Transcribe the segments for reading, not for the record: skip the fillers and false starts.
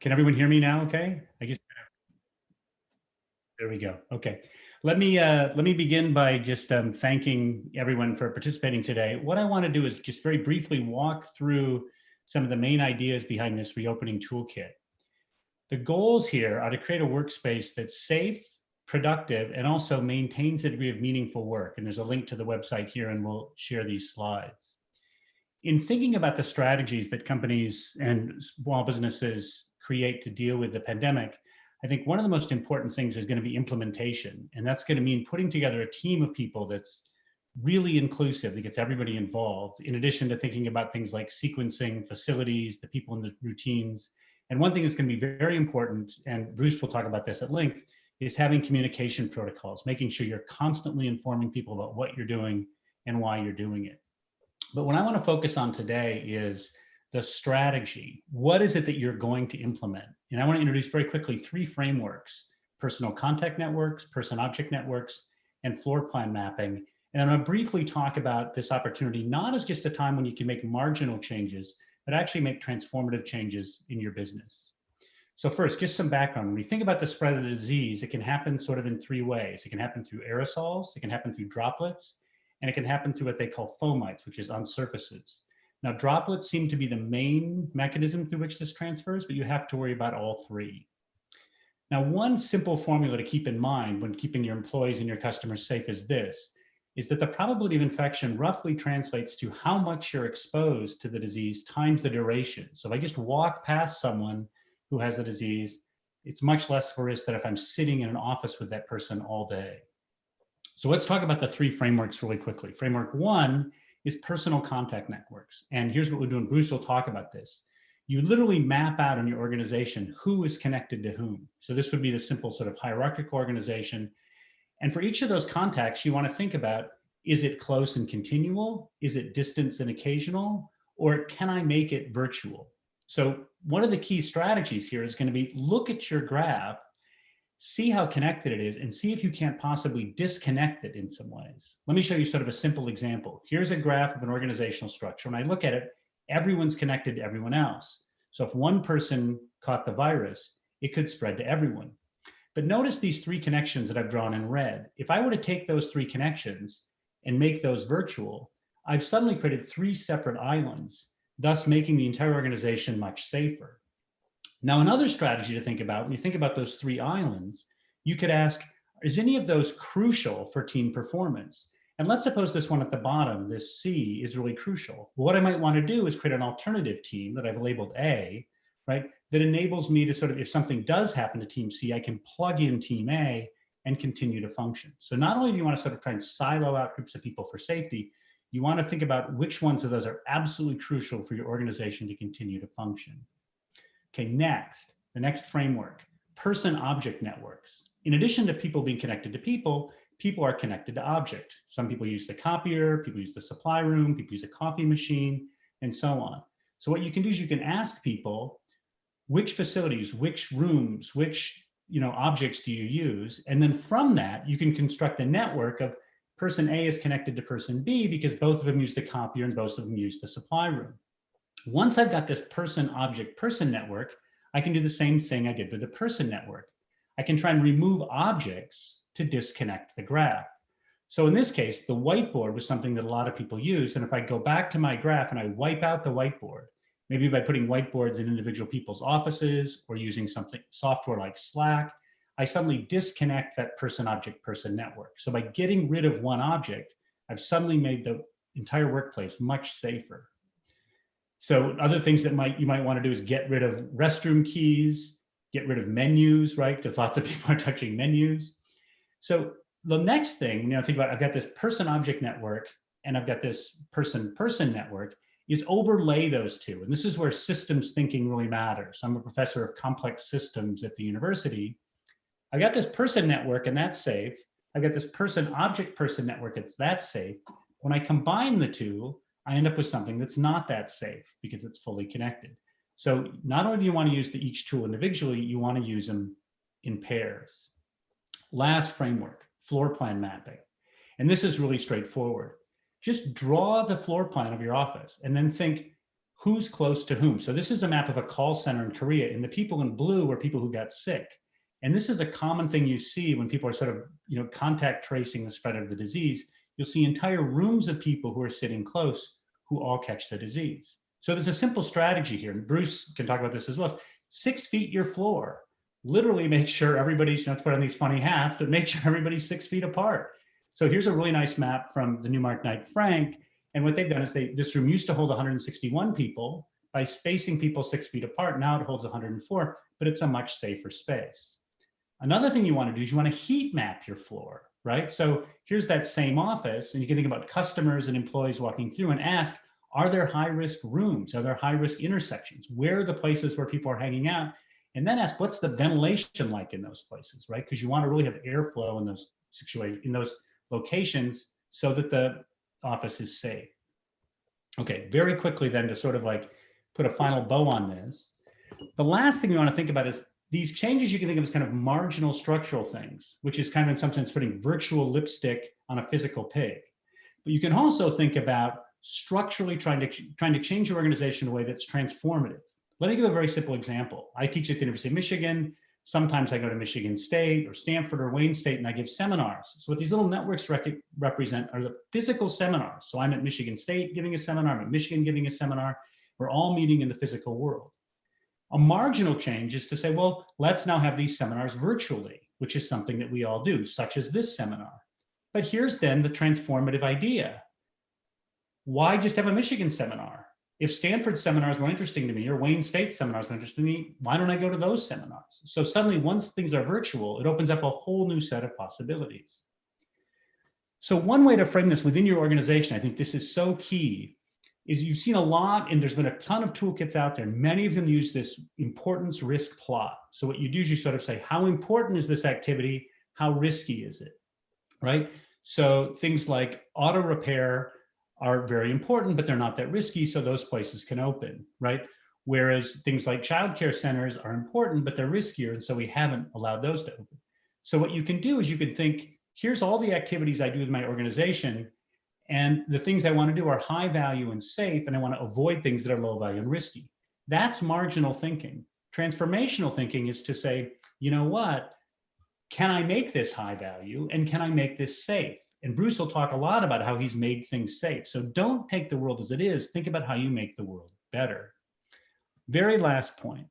Can everyone hear me now? Okay. I guess there we go. Okay. Let me begin by just thanking everyone for participating today. What I want to do is just very briefly walk through some of the main ideas behind this reopening toolkit. The goals here are to create a workspace that's safe, productive, and also maintains a degree of meaningful work. And there's a link to the website here, and we'll share these slides. In thinking about the strategies that companies and small businesses create to deal with the pandemic, I think one of the most important things is going to be implementation. And that's going to mean putting together a team of people that's really inclusive, that gets everybody involved, in addition to thinking about things like sequencing, facilities, the people in the routines. And one thing that's going to be very important, and Bruce will talk about this at length, is having communication protocols, making sure you're constantly informing people about what you're doing and why you're doing it. But what I want to focus on today is the strategy. What is it that you're going to implement? And I want to introduce very quickly three frameworks: personal contact networks, person-object networks, and floor plan mapping. And I'm going to briefly talk about this opportunity, not as just a time when you can make marginal changes, but actually make transformative changes in your business. So first, just some background. When we think about the spread of the disease, it can happen sort of in three ways. It can happen through aerosols, it can happen through droplets, and it can happen through what they call fomites, which is on surfaces. Now, droplets seem to be the main mechanism through which this transfers, but you have to worry about all three. Now, one simple formula to keep in mind when keeping your employees and your customers safe is this, is that the probability of infection roughly translates to how much you're exposed to the disease times the duration. So if I just walk past someone who has the disease, it's much less risk than if I'm sitting in an office with that person all day. So let's talk about the three frameworks really quickly. Framework one is personal contact networks. And here's what we're doing. Bruce will talk about this. You literally map out in your organization who is connected to whom. So this would be the simple sort of hierarchical organization. And for each of those contacts, you want to think about, is it close and continual? Is it distant and occasional? Or can I make it virtual? So one of the key strategies here is going to be look at your graph, see how connected it is, and see if you can't possibly disconnect it in some ways. Let me show you sort of a simple example. Here's a graph of an organizational structure. When I look at it, everyone's connected to everyone else. So if one person caught the virus, it could spread to everyone. But notice these three connections that I've drawn in red. If I were to take those three connections and make those virtual, I've suddenly created three separate islands, thus making the entire organization much safer. Now, another strategy to think about, when you think about those three islands, you could ask, is any of those crucial for team performance? And let's suppose this one at the bottom, this C, is really crucial. Well, what I might want to do is create an alternative team that I've labeled A, right? That enables me to sort of, if something does happen to team C, I can plug in team A and continue to function. So not only do you want to sort of try and silo out groups of people for safety, you want to think about which ones of those are absolutely crucial for your organization to continue to function. Okay, next, the next framework, person-object networks. In addition to people being connected to people, people are connected to object. Some people use the copier, people use the supply room, people use a coffee machine, and so on. So what you can do is you can ask people, which facilities, which rooms, which objects do you use? And then from that, you can construct a network of person A is connected to person B because both of them use the copier and both of them use the supply room. Once I've got this person-object-person network, I can do the same thing I did with the person network. I can try and remove objects to disconnect the graph. So in this case, the whiteboard was something that a lot of people use. And if I go back to my graph and I wipe out the whiteboard, maybe by putting whiteboards in individual people's offices or using something software like Slack, I suddenly disconnect that person-object-person network. So by getting rid of one object, I've suddenly made the entire workplace much safer. So other things that you might want to do is get rid of restroom keys, get rid of menus, right? Because lots of people are touching menus. So the next thing, think about, I've got this person-object network and I've got this person-person network, is overlay those two. And this is where systems thinking really matters. I'm a professor of complex systems at the university. I've got this person network and that's safe. I've got this person-object-person network, that's safe. When I combine the two, I end up with something that's not that safe because it's fully connected. So not only do you want to use each tool individually, you want to use them in pairs. Last framework, floor plan mapping. And this is really straightforward. Just draw the floor plan of your office and then think, who's close to whom. So this is a map of a call center in Korea, and the people in blue are people who got sick. And this is a common thing you see when people are sort of, contact tracing the spread of the disease. You'll see entire rooms of people who are sitting close who all catch the disease. So there's a simple strategy here, and Bruce can talk about this as well. 6 feet your floor. Literally make sure everybody's, not to put on these funny hats, but make sure everybody's 6 feet apart. So here's a really nice map from the Newmark Knight Frank. And what they've done is this room used to hold 161 people. By spacing people 6 feet apart, now it holds 104, but it's a much safer space. Another thing you want to do is you want to heat map your floor, right? So here's that same office, and you can think about customers and employees walking through and ask, are there high-risk rooms? Are there high-risk intersections? Where are the places where people are hanging out? And then ask, what's the ventilation like in those places, right? Because you want to really have airflow in those situations, in those locations, so that the office is safe. Okay, very quickly then, to sort of like put a final bow on this, the last thing we want to think about is these changes you can think of as kind of marginal structural things, which is kind of in some sense putting virtual lipstick on a physical pig. But you can also think about structurally trying to change your organization in a way that's transformative. Let me give a very simple example. I teach at the University of Michigan. Sometimes I go to Michigan State or Stanford or Wayne State and I give seminars. So what these little networks represent are the physical seminars. So I'm at Michigan State giving a seminar, I'm at Michigan giving a seminar. We're all meeting in the physical world. A marginal change is to say, well, let's now have these seminars virtually, which is something that we all do, such as this seminar. But here's then the transformative idea. Why just have a Michigan seminar? If Stanford seminars were interesting to me or Wayne State seminars were interesting to me, why don't I go to those seminars? So suddenly, once things are virtual, it opens up a whole new set of possibilities. So one way to frame this within your organization, I think this is so key, is you've seen a lot, and there's been a ton of toolkits out there. Many of them use this importance risk plot. So what you do is you sort of say, how important is this activity? How risky is it, right? So things like auto repair are very important, but they're not that risky, so those places can open, right? Whereas things like childcare centers are important, but they're riskier, and so we haven't allowed those to open. So what you can do is you can think, here's all the activities I do with my organization, and the things I want to do are high value and safe, and I want to avoid things that are low value and risky. That's marginal thinking. Transformational thinking is to say, you know what, can I make this high value, and can I make this safe? And Bruce will talk a lot about how he's made things safe. So don't take the world as it is. Think about how you make the world better. Very last point.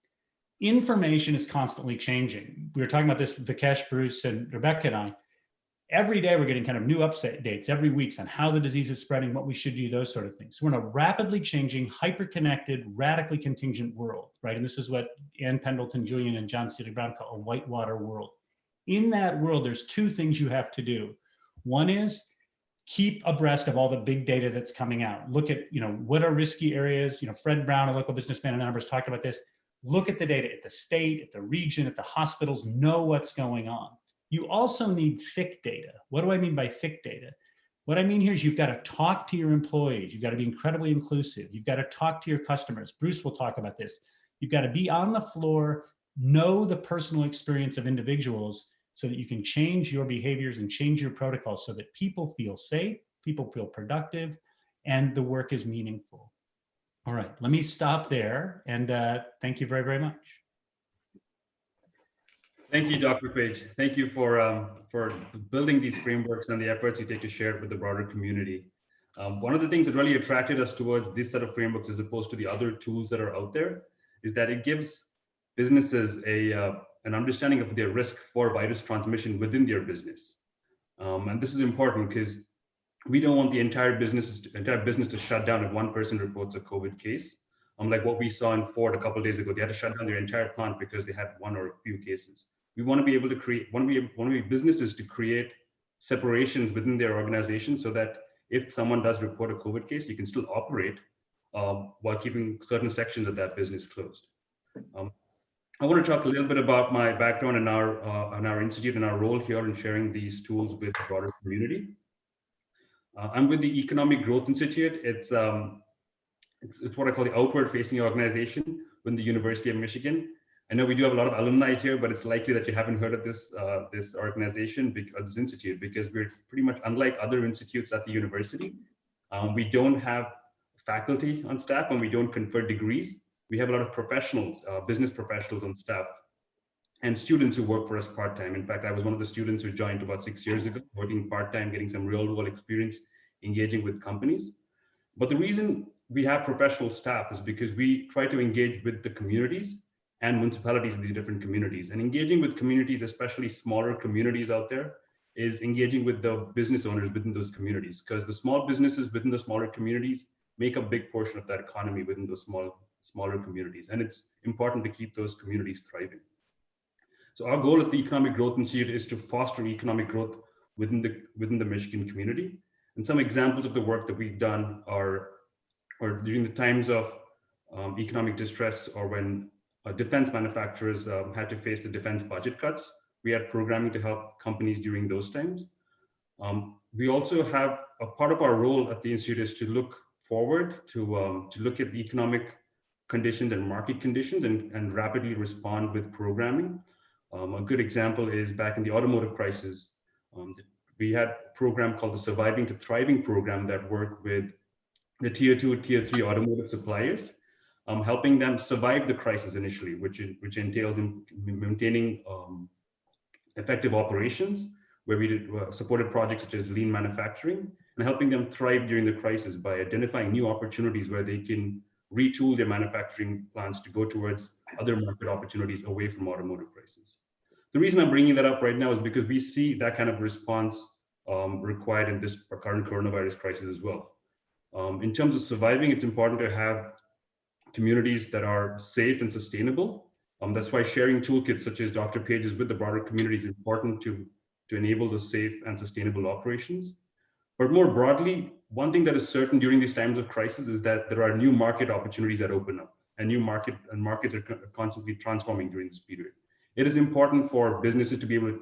Information is constantly changing. We were talking about this, Vikesh, Bruce, and Rebecca and I. Every day we're getting kind of new updates every week on how the disease is spreading, what we should do, those sort of things. So we're in a rapidly changing, hyper-connected, radically contingent world, right? And this is what Ann Pendleton, Julian, and John Seeley Brown call a whitewater world. In that world, there's two things you have to do. One is keep abreast of all the big data that's coming out. Look at, what are risky areas? Fred Brown, a local businessman in Ann Arbor, has talked about this. Look at the data at the state, at the region, at the hospitals, know what's going on. You also need thick data. What do I mean by thick data? What I mean here is you've got to talk to your employees. You've got to be incredibly inclusive. You've got to talk to your customers. Bruce will talk about this. You've got to be on the floor, know the personal experience of individuals so that you can change your behaviors and change your protocols so that people feel safe, people feel productive, and the work is meaningful. All right, let me stop there, and thank you very, very much. Thank you, Dr. Page. Thank you for building these frameworks and the efforts you take to share it with the broader community. One of the things that really attracted us towards this set of frameworks as opposed to the other tools that are out there is that it gives businesses an understanding of their risk for virus transmission within their business. And this is important because we don't want the entire business to shut down if one person reports a COVID case. Like what we saw in Ford a couple of days ago, they had to shut down their entire plant because they had one or a few cases. We want to be able to create, businesses to create separations within their organization so that if someone does report a COVID case, you can still operate while keeping certain sections of that business closed. I want to talk a little bit about my background in our institute and our role here in sharing these tools with the broader community. I'm with the Economic Growth Institute. It's what I call the outward-facing organization within the University of Michigan. I know we do have a lot of alumni here, but it's likely that you haven't heard of this organization, this institute, because we're pretty much unlike other institutes at the university. We don't have faculty on staff and we don't confer degrees. We have a lot of professionals, business professionals on staff and students who work for us part-time. In fact, I was one of the students who joined about 6 years ago, working part-time, getting some real world experience, engaging with companies. But the reason we have professional staff is because we try to engage with the communities and municipalities in these different communities. And engaging with communities, especially smaller communities out there, is engaging with the business owners within those communities, because the small businesses within the smaller communities make a big portion of that economy within those smaller communities. And it's important to keep those communities thriving. So our goal at the Economic Growth Institute is to foster economic growth within the Michigan community. And some examples of the work that we've done are during the times of economic distress, or when defense manufacturers had to face the defense budget cuts. We had programming to help companies during those times. We also have a part of our role at the Institute is to look forward, to look at the economic conditions and market conditions and rapidly respond with programming. A good example is back in the automotive crisis, we had a program called the Surviving to Thriving program that worked with the tier 2, tier 3 automotive suppliers, helping them survive the crisis initially, which entails in maintaining effective operations, where we supported projects such as lean manufacturing, and helping them thrive during the crisis by identifying new opportunities where they can retool their manufacturing plants to go towards other market opportunities away from automotive crisis. The reason I'm bringing that up right now is because we see that kind of response required in this current coronavirus crisis as well. In terms of surviving, it's important to have communities that are safe and sustainable. That's why sharing toolkits such as Dr. Page's with the broader community is important to enable the safe and sustainable operations. But more broadly, one thing that is certain during these times of crisis is that there are new market opportunities that open up, and markets are constantly transforming during this period. It is important for businesses to be able to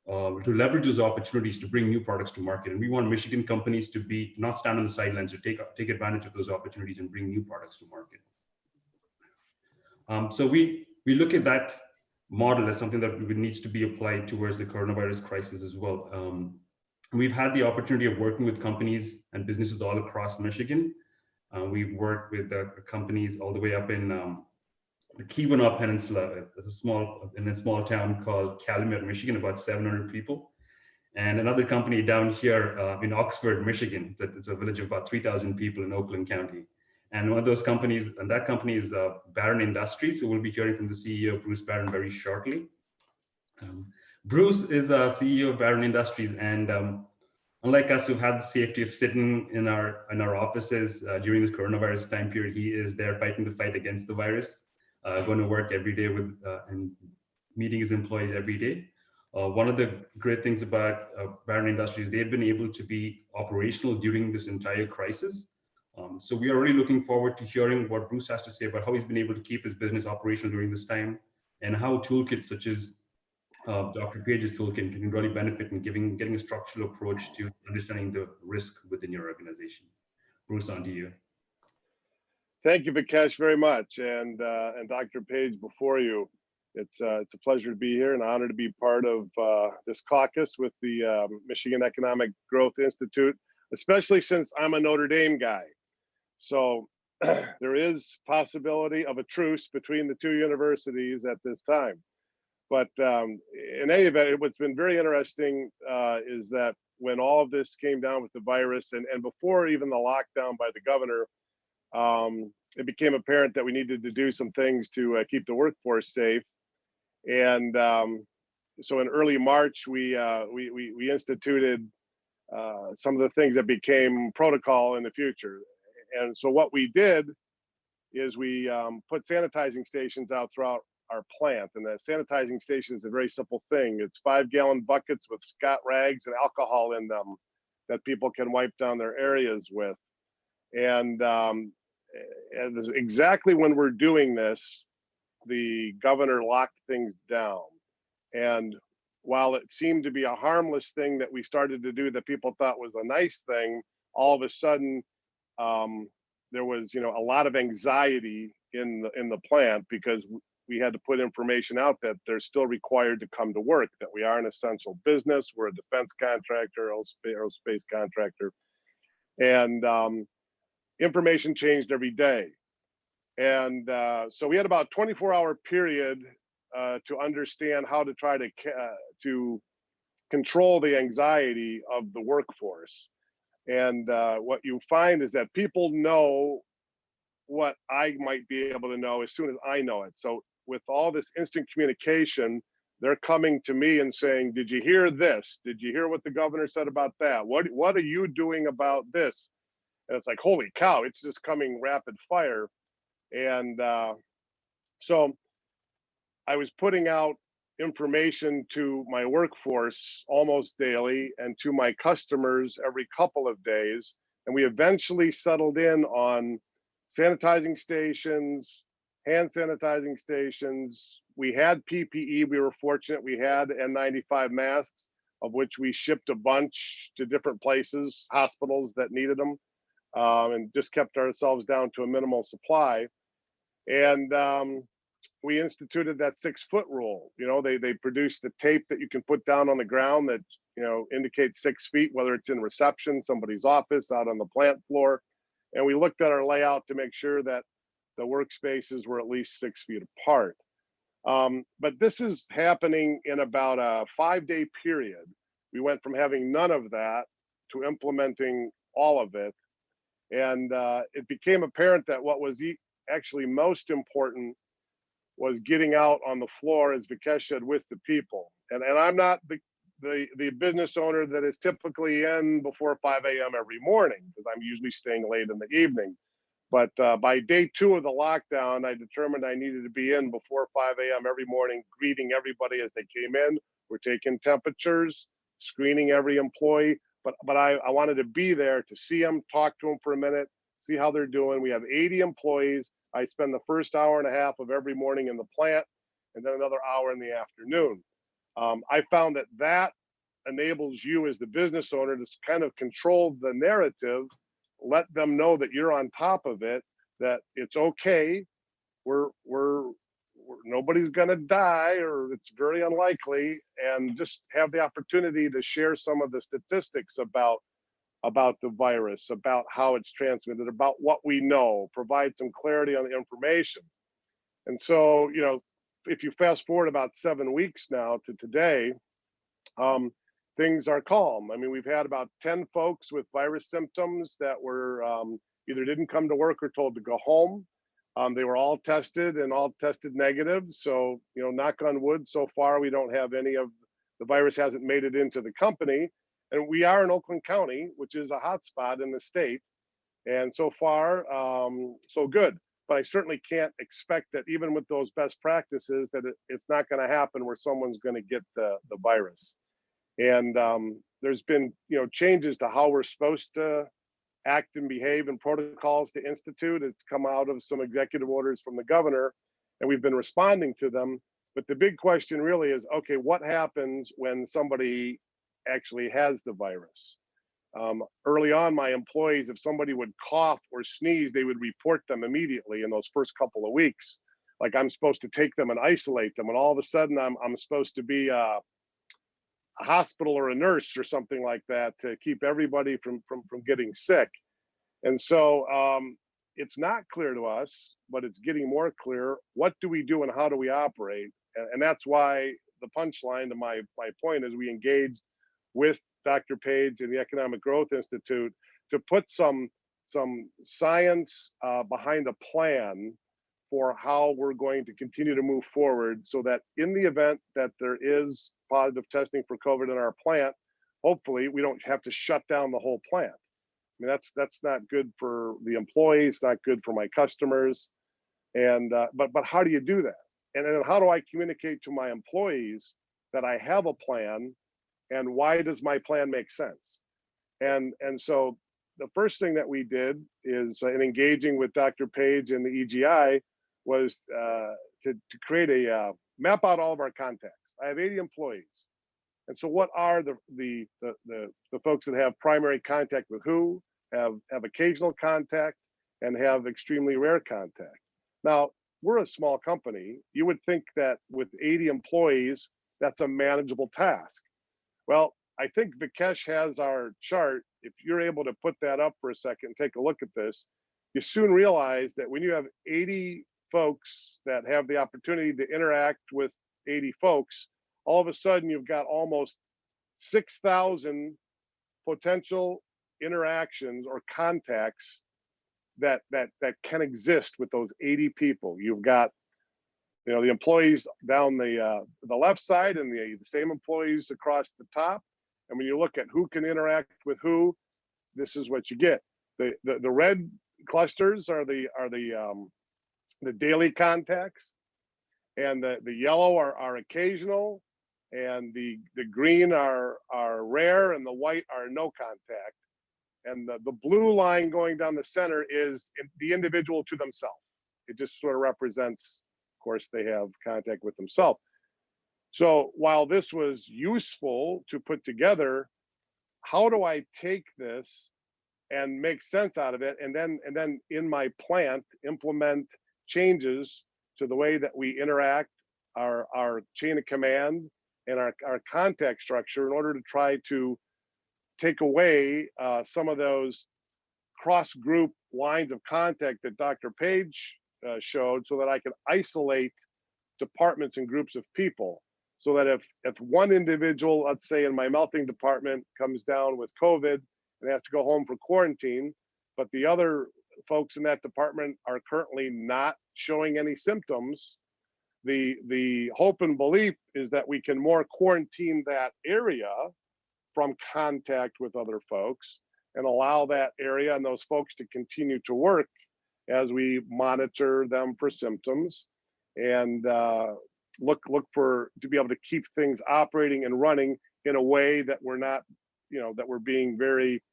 to leverage those opportunities to bring new products to market. And we want Michigan companies to not stand on the sidelines, to take advantage of those opportunities and bring new products to market. So we look at that model as something that needs to be applied towards the coronavirus crisis as well. We've had the opportunity of working with companies and businesses all across Michigan. We've worked with companies all the way up in the Keweenaw Peninsula, in a small town called Calumet, Michigan, about 700 people. And another company down here in Oxford, Michigan. It's a village of about 3,000 people in Oakland County. And one of those companies, and that company is Barron Industries. So we'll be hearing from the CEO, Bruce Barron, very shortly. Bruce is CEO of Barron Industries, and unlike us who've had the safety of sitting in our offices during this coronavirus time period, he is there fighting the fight against the virus. Going to work every day and meeting his employees every day. One of the great things about Barron Industries, they've been able to be operational during this entire crisis. So we are really looking forward to hearing what Bruce has to say about how he's been able to keep his business operational during this time, and how toolkits such as Dr. Page's toolkit can really benefit in getting a structural approach to understanding the risk within your organization. Bruce, on to you. Thank you, Vikesh, very much, and Dr. Page before you. It's a pleasure to be here, and an honor to be part of this caucus with the Michigan Economic Growth Institute, especially since I'm a Notre Dame guy. So there is possibility of a truce between the two universities at this time. But in any event, what's been very interesting is that when all of this came down with the virus, and before even the lockdown by the governor, it became apparent that we needed to do some things to keep the workforce safe. And so in early March, we instituted some of the things that became protocol in the future. And so what we did is we put sanitizing stations out throughout our plant. And the sanitizing station is a very simple thing. It's 5-gallon buckets with Scott rags and alcohol in them that people can wipe down their areas with. And exactly when we're doing this, the governor locked things down. And while it seemed to be a harmless thing that we started to do that people thought was a nice thing, all of a sudden there was, a lot of anxiety in the plant, because we had to put information out that they're still required to come to work, that we are an essential business. We're a defense contractor, aerospace contractor. And information changed every day. And so we had about 24-hour period to understand how to try to control the anxiety of the workforce. And what you find is that people know what I might be able to know as soon as I know it. So with all this instant communication, they're coming to me and saying, "Did you hear this? Did you hear what the governor said about that? What are you doing about this?" And it's like, holy cow, it's just coming rapid fire. And so I was putting out information to my workforce almost daily and to my customers every couple of days. And we eventually settled in on sanitizing stations, hand sanitizing stations. We had PPE. We were fortunate. We had N95 masks, of which we shipped a bunch to different places, hospitals that needed them, and just kept ourselves down to a minimal supply. And we instituted that 6-foot rule. You know, they produced the tape that you can put down on the ground that, you know, indicates 6 feet, whether it's in reception, somebody's office, out on the plant floor. And we looked at our layout to make sure that the workspaces were at least 6 feet apart. But this is happening in about a 5-day period. We went from having none of that to implementing all of it. And it became apparent that what was actually most important was getting out on the floor, as Vikesh said, with the people. And I'm not the business owner that is typically in before 5 a.m. every morning, because I'm usually staying late in the evening. But by day 2 of the lockdown, I determined I needed to be in before 5 a.m. every morning, greeting everybody as they came in. We're taking temperatures, screening every employee. But I wanted to be there to see them, talk to them for a minute, see how they're doing. We have 80 employees. I spend the first hour and a half of every morning in the plant, and then another hour in the afternoon. I found that enables you as the business owner to kind of control the narrative, let them know that you're on top of it, that it's okay. We're nobody's going to die, or it's very unlikely, and just have the opportunity to share some of the statistics about the virus, about how it's transmitted, about what we know, provide some clarity on the information. And so, you know, if you fast forward about 7 weeks now to today, things are calm. I mean, we've had about 10 folks with virus symptoms that were either didn't come to work or told to go home. They were all tested and all tested negative. So, you know, knock on wood, so far we don't have any of the virus hasn't made it into the company. And we are in Oakland County, which is a hotspot in the state. And so far, so good. But I certainly can't expect that even with those best practices, that it's not going to happen where someone's going to get the virus. And there's been, you know, changes to how we're supposed to act and behave and protocols to institute. It's come out of some executive orders from the governor, and we've been responding to them. But the big question really is, okay, what happens when somebody actually has the virus? Early on, my employees, if somebody would cough or sneeze, they would report them immediately in those first couple of weeks. Like I'm supposed to take them and isolate them, and all of a sudden I'm supposed to be a hospital or a nurse or something like that to keep everybody from getting sick. And so it's not clear to us, but it's getting more clear. What do we do and how do we operate? And that's why the punchline to my point is we engaged with Dr. Page and the Economic Growth Institute to put some science behind a plan for how we're going to continue to move forward, so that in the event that there is positive testing for COVID in our plant, hopefully we don't have to shut down the whole plant. I mean, that's not good for the employees, not good for my customers. And but how do you do that? And then how do I communicate to my employees that I have a plan, and why does my plan make sense? And so the first thing that we did is in engaging with Dr. Page and the EGI was to create a map out all of our contacts. I have 80 employees. And so what are the folks that have primary contact with who, have occasional contact, and have extremely rare contact? Now, we're a small company. You would think that with 80 employees, that's a manageable task. Well, I think Vikesh has our chart. If you're able to put that up for a second, take a look at this. you soon realize that when you have 80 folks that have the opportunity to interact with 80 folks, all of a sudden you've got almost 6,000 potential interactions or contacts that can exist with those 80 people. You've got, you know, the employees down the left side and the same employees across the top. And when you look at who can interact with who, this is what you get. The red clusters are the daily contacts, and the yellow are occasional, and the green are rare, and the white are no contact. And the blue line going down the center is the individual to themselves. It just sort of represents, of course, they have contact with themselves. So while this was useful to put together, how do I take this and make sense out of it, and then in my plant implement changes to the way that we interact, our chain of command and our contact structure, in order to try to take away some of those cross-group lines of contact that Dr. Page showed, so that I can isolate departments and groups of people. So that if one individual, let's say in my melting department, comes down with COVID and has to go home for quarantine, but the other folks in that department are currently not showing any symptoms, the hope and belief is that we can more quarantine that area from contact with other folks, and allow that area and those folks to continue to work as we monitor them for symptoms, and look for, to be able to keep things operating and running in a way that we're not, you know, that we're being very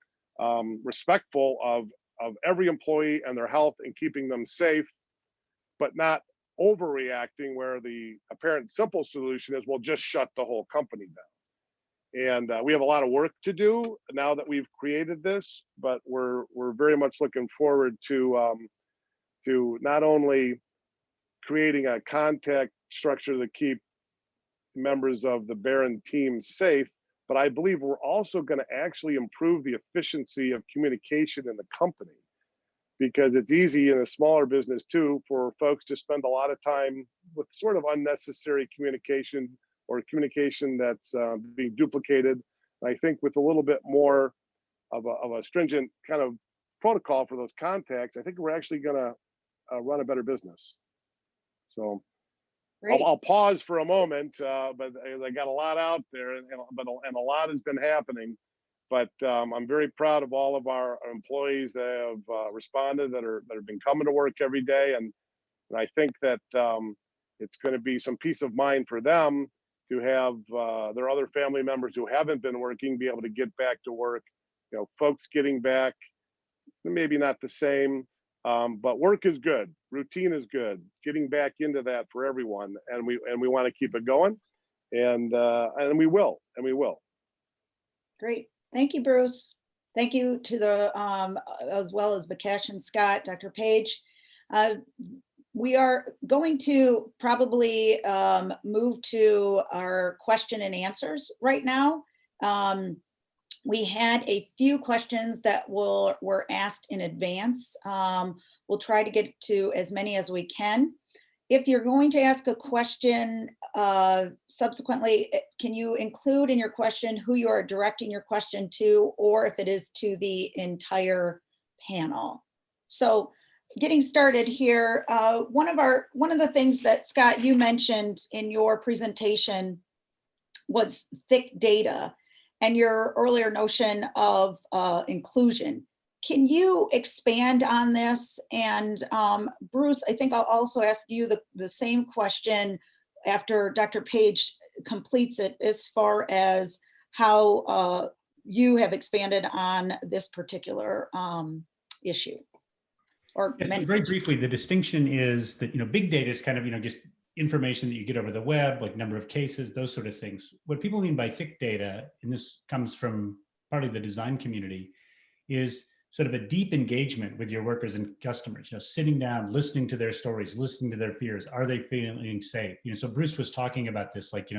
respectful of every employee and their health, and keeping them safe, but not overreacting, where the apparent simple solution is, we'll just shut the whole company down. And we have a lot of work to do now that we've created this, but we're very much looking forward to not only creating a contact structure to keep members of the Barron team safe, but I believe we're also going to actually improve the efficiency of communication in the company, because it's easy in a smaller business too for folks to spend a lot of time with sort of unnecessary communication, or communication that's being duplicated. I think with a little bit more of a stringent kind of protocol for those contacts, I think we're actually going to run a better business. So I'll pause for a moment, but I got a lot out there, and a lot has been happening. But I'm very proud of all of our employees that have responded, that have been coming to work every day, and I think that it's going to be some peace of mind for them to have their other family members who haven't been working be able to get back to work. You know, folks getting back, maybe not the same, but work is good, routine is good, getting back into that for everyone, and we want to keep it going, and we will. Great, thank you, Bruce. Thank you to the as well as Vikesh and Scott, Dr. Page. We are going to probably move to our question and answers right now. We had a few questions that were asked in advance. We'll try to get to as many as we can. If you're going to ask a question subsequently, can you include in your question who you are directing your question to, or if it is to the entire panel? So getting started here, one of the things that, Scott, you mentioned in your presentation was thick data and your earlier notion of inclusion. Can you expand on this? And Bruce, I think I'll also ask you the same question after Dr. Page completes it, as far as how you have expanded on this particular issue. Or yes, very briefly, the distinction is that, big data is kind of, just information that you get over the web, like number of cases, those sort of things. What people mean by thick data, and this comes from partly the design community, is sort of a deep engagement with your workers and customers, sitting down, listening to their stories, listening to their fears. Are they feeling safe? So Bruce was talking about this, like,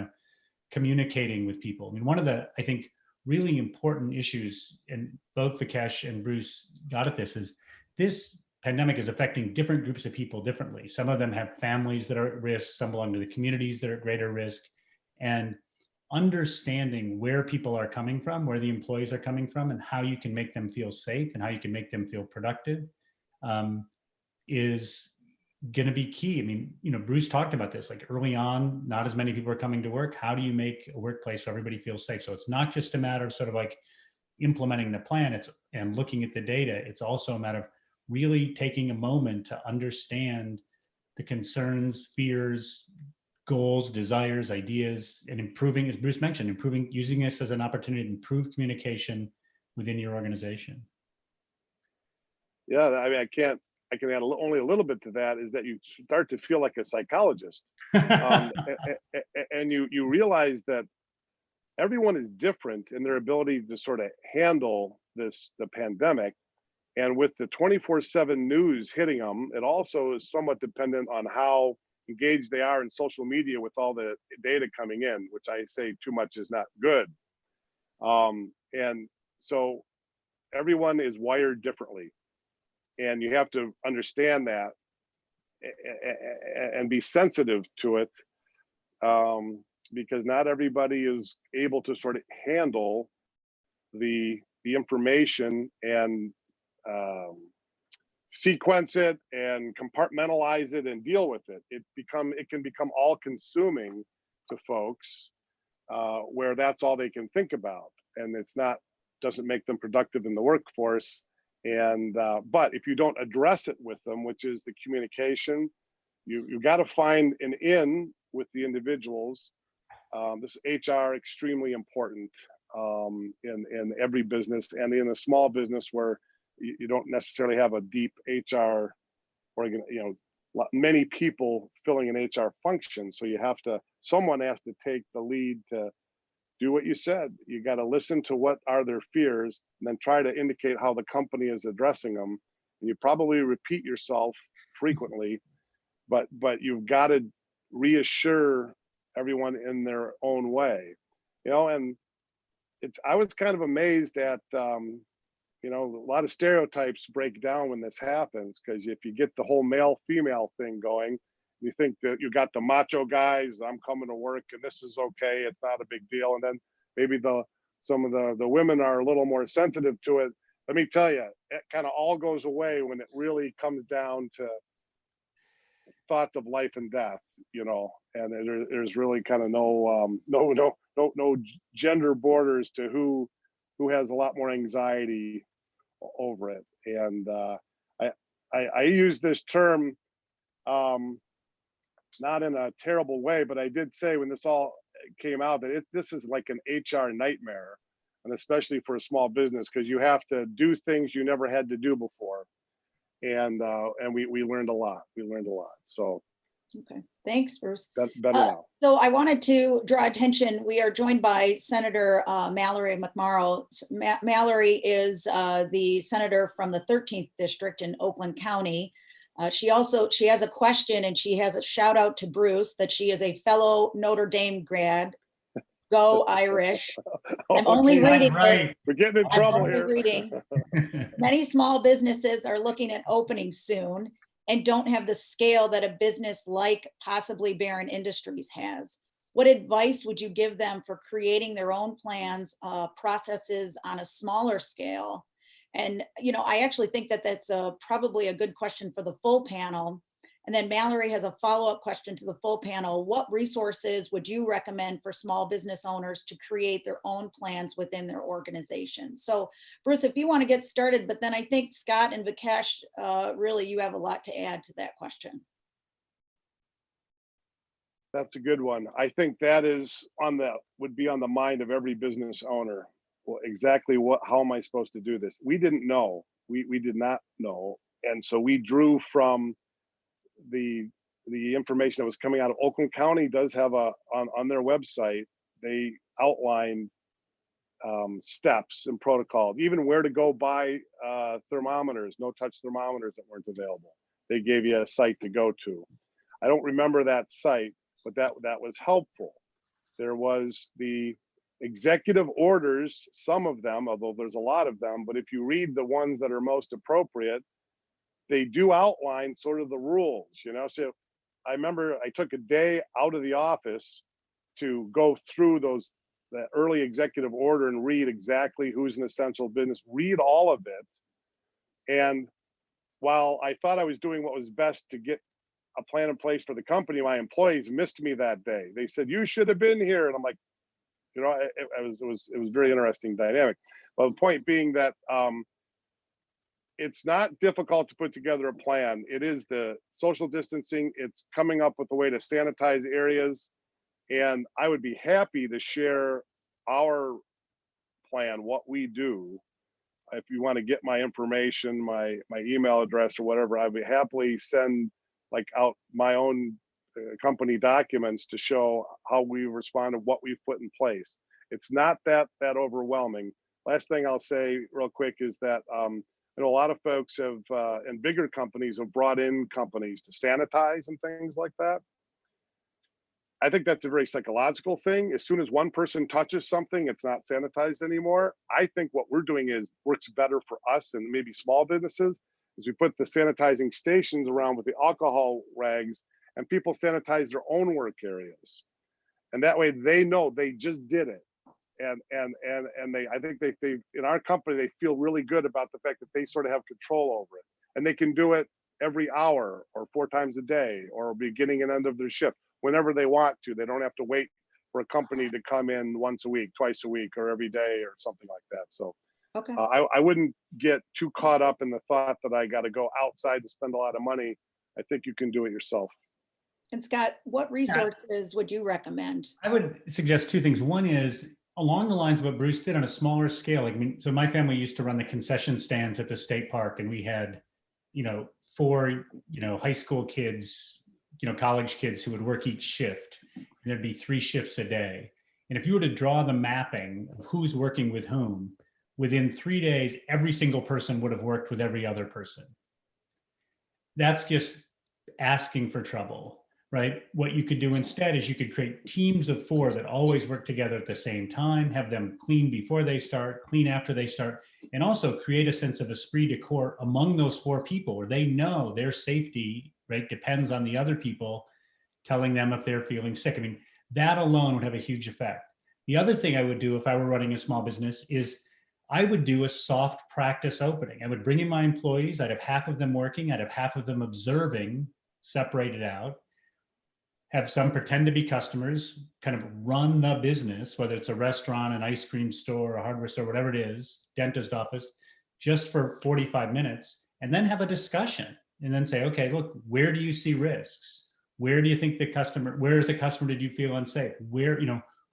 communicating with people. I mean, one of the, I think, really important issues, and both Vikesh and Bruce got at this, is this pandemic is affecting different groups of people differently. Some of them have families that are at risk, some belong to the communities that are at greater risk. And understanding where people are coming from, where the employees are coming from, and how you can make them feel safe and how you can make them feel productive is going to be key. I mean, Bruce talked about this, like early on, not as many people are coming to work. How do you make a workplace where everybody feels safe? So it's not just a matter of sort of like implementing the plan and looking at the data. It's also a matter of really taking a moment to understand the concerns, fears, goals, desires, ideas, and improving, as Bruce mentioned, using this as an opportunity to improve communication within your organization. Yeah, I mean, I can add only a little bit to that, is that you start to feel like a psychologist. And you realize that everyone is different in their ability to sort of handle the pandemic. And with the 24/7 news hitting them, it also is somewhat dependent on how engaged they are in social media with all the data coming in, which I say too much is not good. And so everyone is wired differently, and you have to understand that and be sensitive to it, because not everybody is able to sort of handle the information and sequence it and compartmentalize it and deal with it. It can become all consuming to folks, where that's all they can think about, and doesn't make them productive in the workforce. And but if you don't address it with them, which is the communication, you got to find an in with the individuals. This HR extremely important in every business, and in a small business where you don't necessarily have a deep HR many people filling an HR function. So someone has to take the lead to do what you said. You got to listen to what are their fears, and then try to indicate how the company is addressing them. And you probably repeat yourself frequently, but you've got to reassure everyone in their own way, and I was kind of amazed at, a lot of stereotypes break down when this happens, because if you get the whole male female thing going, you think that you got the macho guys, I'm coming to work and this is okay, it's not a big deal. And then maybe some of the women are a little more sensitive to it. Let me tell you, it kind of all goes away when it really comes down to thoughts of life and death, and there's really kind of no gender borders to who has a lot more anxiety over it. And I use this term, not in a terrible way, but I did say when this all came out that this is like an HR nightmare, and especially for a small business, because you have to do things you never had to do before. And we learned a lot. So okay, thanks, Bruce. better now. So I wanted to draw attention. We are joined by Senator Mallory McMorrow. Mallory is the senator from the 13th district in Oakland County. She has a question, and she has a shout out to Bruce that she is a fellow Notre Dame grad. Go Irish. I'm only reading right. We're getting in trouble here. Reading. Many small businesses are looking at opening soon and don't have the scale that a business like possibly Barron Industries has. What advice would you give them for creating their own plans, processes on a smaller scale? And I actually think that that's probably a good question for the full panel. And then Mallory has a follow-up question to the full panel. What resources would you recommend for small business owners to create their own plans within their organization? So Bruce, if you want to get started, but then I think Scott and Vikesh, really you have a lot to add to that question. That's a good one. I think that would be on the mind of every business owner. Well, exactly how am I supposed to do this? We didn't know. We did not know. And so we drew from the information that was coming out of Oakland County. Does have on their website, they outlined steps and protocols, even where to go buy thermometers, no touch thermometers that weren't available. They gave you a site to go to. I don't remember that site, but that was helpful. There was the executive orders, some of them, although there's a lot of them, but if you read the ones that are most appropriate, they do outline sort of the rules, So I remember I took a day out of the office to go through that early executive order and read exactly who's an essential business, read all of it. And while I thought I was doing what was best to get a plan in place for the company, my employees missed me that day. They said, "You should have been here." And I'm like, it was very interesting dynamic. But the point being that it's not difficult to put together a plan. It is the social distancing. It's coming up with a way to sanitize areas. And I would be happy to share our plan, what we do. If you want to get my information, my email address or whatever, I'd be happily send out my own company documents to show how we respond to what we've put in place. It's not that overwhelming. Last thing I'll say real quick is that a lot of folks have and bigger companies have brought in companies to sanitize and things like that. I think that's a very psychological thing. As soon as one person touches something, it's not sanitized anymore. I think what we're doing works better for us and maybe small businesses, is we put the sanitizing stations around with the alcohol rags, and people sanitize their own work areas. And that way they know they just did it. And I think they in our company, they feel really good about the fact that they sort of have control over it. And they can do it every hour or 4 times a day or beginning and end of their shift, whenever they want to. They don't have to wait for a company to come in once a week, twice a week, or every day or something like that. So Okay. I wouldn't get too caught up in the thought that I got to go outside to spend a lot of money. I think you can do it yourself. And Scott, what resources would you recommend? I would suggest 2 things. One is along the lines of what Bruce did on a smaller scale. So my family used to run the concession stands at the state park, and we had, 4, high school kids, college kids who would work each shift. And there'd be 3 shifts a day. And if you were to draw the mapping of who's working with whom, within 3 days, every single person would have worked with every other person. That's just asking for trouble, right? What you could do instead is you could create teams of 4 that always work together at the same time, have them clean before they start, clean after they start, and also create a sense of esprit de corps among those 4 people where they know their safety, right, depends on the other people telling them if they're feeling sick. I mean, that alone would have a huge effect. The other thing I would do if I were running a small business is I would do a soft practice opening. I would bring in my employees. I'd have half of them working. I'd have half of them observing, separated out, have some pretend to be customers, kind of run the business, whether it's a restaurant, an ice cream store, a hardware store, whatever it is, dentist office, just for 45 minutes, and then have a discussion and then say, okay, look, where do you see risks? Where do you think where is the customer, did you feel unsafe? Where,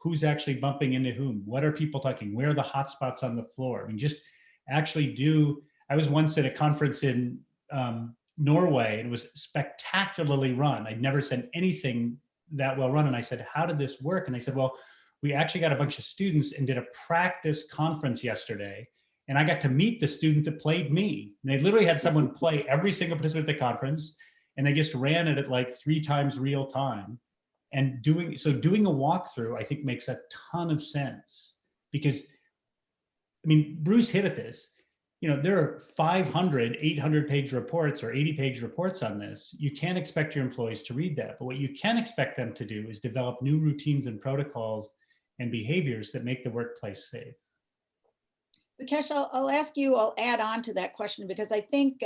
who's actually bumping into whom? What are people talking? Where are the hot spots on the floor? I mean, just actually I was once at a conference in Norway, and it was spectacularly run. I'd never seen anything that well run. And I said, how did this work? And they said, well, we actually got a bunch of students and did a practice conference yesterday. And I got to meet the student that played me. And they literally had someone play every single participant at the conference. And they just ran it at 3 times real time. And doing a walkthrough, I think, makes a ton of sense, because, I mean, Bruce hit at this. There are 500, 800-page reports or 80-page reports on this. You can't expect your employees to read that. But what you can expect them to do is develop new routines and protocols and behaviors that make the workplace safe. Vikesh, I'll add on to that question, because I think,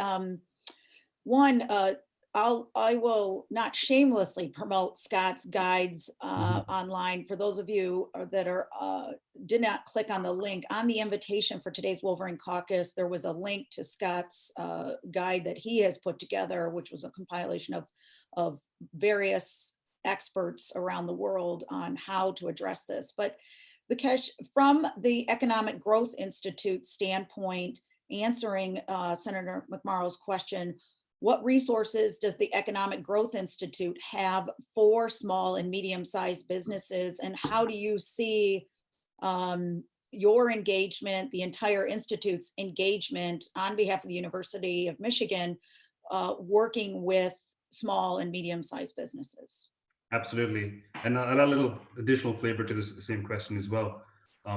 I will not shamelessly promote Scott's guides online. For those of you that did not click on the link on the invitation for today's Wolverine Caucus, there was a link to Scott's guide that he has put together, which was a compilation of various experts around the world on how to address this. But Vikesh, from the Economic Growth Institute standpoint, answering Senator McMorrow's question, what resources does the Economic Growth Institute have for small and medium-sized businesses, and how do you see your engagement, the entire Institute's engagement on behalf of the University of Michigan, working with small and medium-sized businesses? Absolutely, and I'll add a little additional flavor to this same question as well.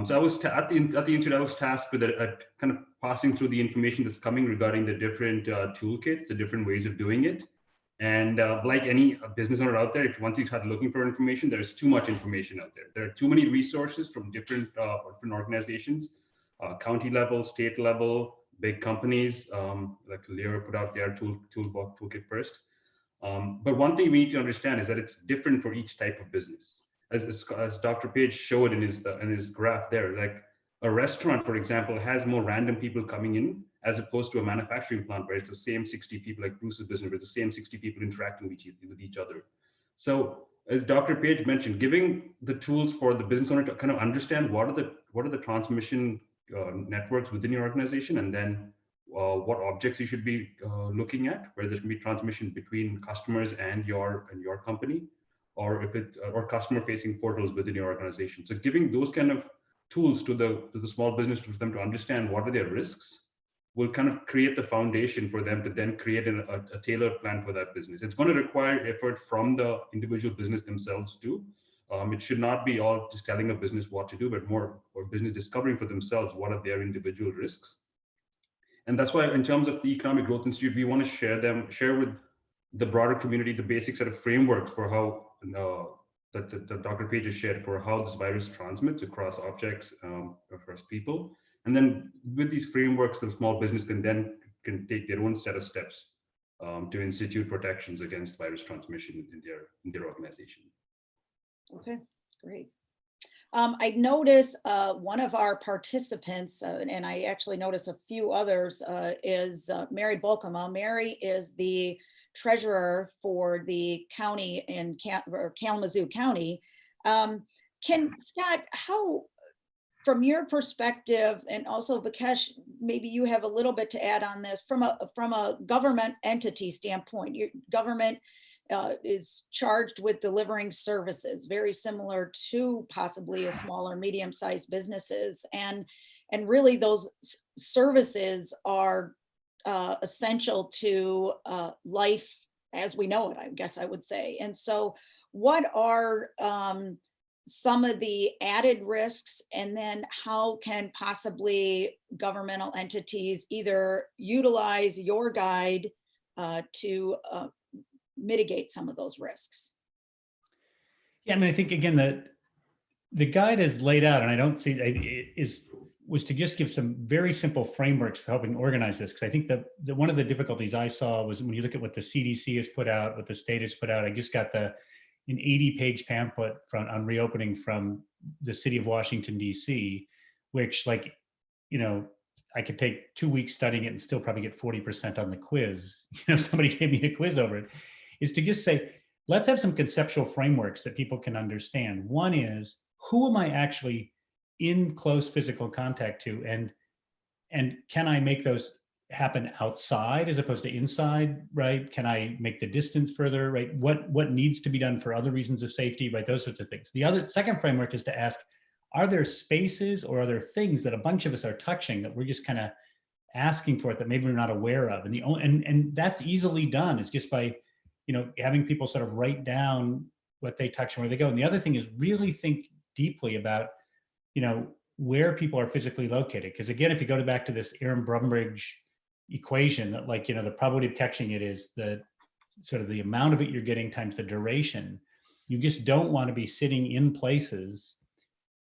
So I was at the Institute, I was tasked with a kind of passing through the information that's coming regarding the different toolkits, the different ways of doing it. And like any business owner out there, if once you start looking for information, there's too much information out there. There are too many resources from different organizations, county level, state level, big companies, like Lear put out their toolkit first. But one thing we need to understand is that it's different for each type of business. As Dr. Page showed in his graph there, like a restaurant, for example, has more random people coming in as opposed to a manufacturing plant where it's the same 60 people, like Bruce's business, where it's the same 60 people interacting with each other. So as Dr. Page mentioned, giving the tools for the business owner to kind of understand what are the transmission networks within your organization, and then what objects you should be looking at, where there can be transmission between customers and your company, or if it or customer facing portals within your organization. So giving those kind of tools to the small business for them to understand what are their risks will kind of create the foundation for them to then create a tailored plan for that business. It's going to require effort from the individual business themselves too. It should not be all just telling a business what to do, but more for business discovering for themselves what are their individual risks. And that's why in terms of the Economic Growth Institute, we want to share with the broader community the basic set of frameworks for how that Dr. Page has shared for how this virus transmits across objects, across people. And then with these frameworks, the small business can take their own set of steps to institute protections against virus transmission in their organization. Okay, great. I noticed one of our participants, and I actually noticed a few others, is Mary Bolkema. Mary is the treasurer for the county in Kalamazoo County. Scott, how, from your perspective, and also Vikesh, maybe you have a little bit to add on this, from a government entity standpoint, your government is charged with delivering services very similar to possibly a smaller, medium-sized businesses, and really those services are essential to life as we know it, I guess I would say. And so what are some of the added risks, and then how can possibly governmental entities either utilize your guide to mitigate some of those risks? Yeah, I mean, I think again the guide is laid out, and I don't see was to just give some very simple frameworks for helping organize this, because I think that one of the difficulties I saw was when you look at what the CDC has put out, what the state has put out. I just got an 80-page pamphlet on reopening from the city of Washington, D.C., which, like, you know, I could take 2 weeks studying it and still probably get 40% on the quiz. You know, somebody gave me a quiz over it. Is to just say, let's have some conceptual frameworks that people can understand. One is, who am I actually in close physical contact to, and can I make those happen outside as opposed to inside, right? Can I make the distance further, right? What needs to be done for other reasons of safety, right? Those sorts of things. The second framework is to ask, are there spaces or are there things that a bunch of us are touching that we're just kind of asking for it that maybe we're not aware of? And that's easily done. It's just by, you know, having people sort of write down what they touch and where they go. And the other thing is really think deeply about, you know, where people are physically located. Because again, if you go back to this Aaron Brumbridge equation, that, like, you know, the probability of catching it is the sort of the amount of it you're getting times the duration. You just don't want to be sitting in places,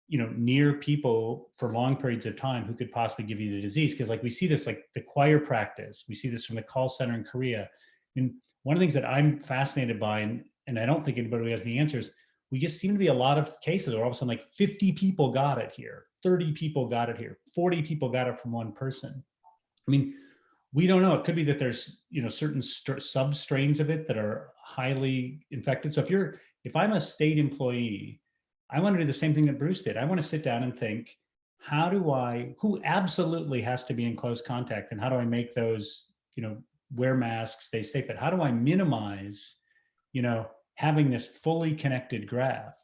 you know, near people for long periods of time who could possibly give you the disease. Because like we see this, like the choir practice, we see this from the call center in Korea. And one of the things that I'm fascinated by, and I don't think anybody has the answers, we just seem to be a lot of cases where all of a sudden like 50 people got it here, 30 people got it here, 40 people got it from one person. I mean, we don't know. It could be that there's, you know, certain sub-strains of it that are highly infected. So if I'm a state employee, I want to do the same thing that Bruce did. I want to sit down and think, who absolutely has to be in close contact, and how do I make those, you know, wear masks, stay safe, but how do I minimize, you know, having this fully connected graph?